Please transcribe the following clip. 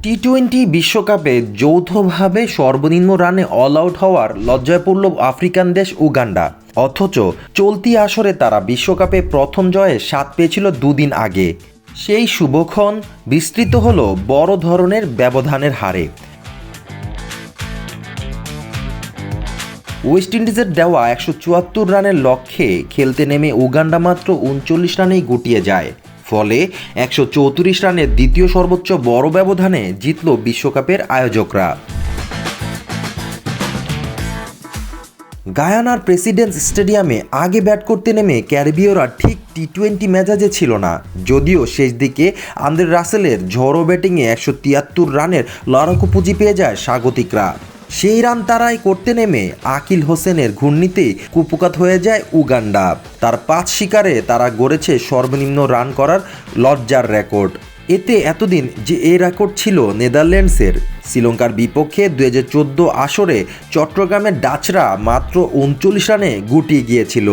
টি-20 বিশ্বকাপে যৌথভাবে সর্বনিম্ন রানে অল আউট হওয়ার লজ্জায় পড়ল আফ্রিকান দেশ উগান্ডা। অথচ চলতি আসরে তারা বিশ্বকাপে প্রথম জয়ে স্বাদ পেয়েছিল দুদিন আগে। সেই শুভক্ষণ বিস্তৃত হলো বড় ধরনের ব্যবধানের হারে। ওয়েস্ট ইন্ডিজের দেওয়া 174 রানের লক্ষ্যে খেলতে নেমে উগান্ডা মাত্র 39 রানেই গুটিয়ে যায়। ফলে 134 রানের দ্বিতীয় সর্বোচ্চ বড় ব্যবধানে জিতল বিশ্বকাপের আয়োজকরা। গায়ানার প্রেসিডেন্টস স্টেডিয়ামে আগে ব্যাট করতে নেমে ক্যারিবীয়রা ঠিক টি-20 মেজাজে ছিল না। যদিও শেষ দিকে আন্দ্রে রাসেলের ঝড়ো ব্যাটিংয়ে 173 রানের লড়াকু পুঁজি পেয়ে যায় স্বাগতিকরা। সেই রান তারাই করতে নেমে আকিল হোসেনের ঘূর্ণিতেই কুপকাত হয়ে যায় উগান্ডা। তার 5 শিকারে তারা গড়েছে সর্বনিম্ন রান করার লজ্জার রেকর্ড। এতে এতদিন যে এই রেকর্ড ছিল নেদারল্যান্ডসের। শ্রীলঙ্কার বিপক্ষে 2014 আসরে চট্টগ্রামের ডাচরা মাত্র 39 রানে গুটিয়ে গিয়েছিল।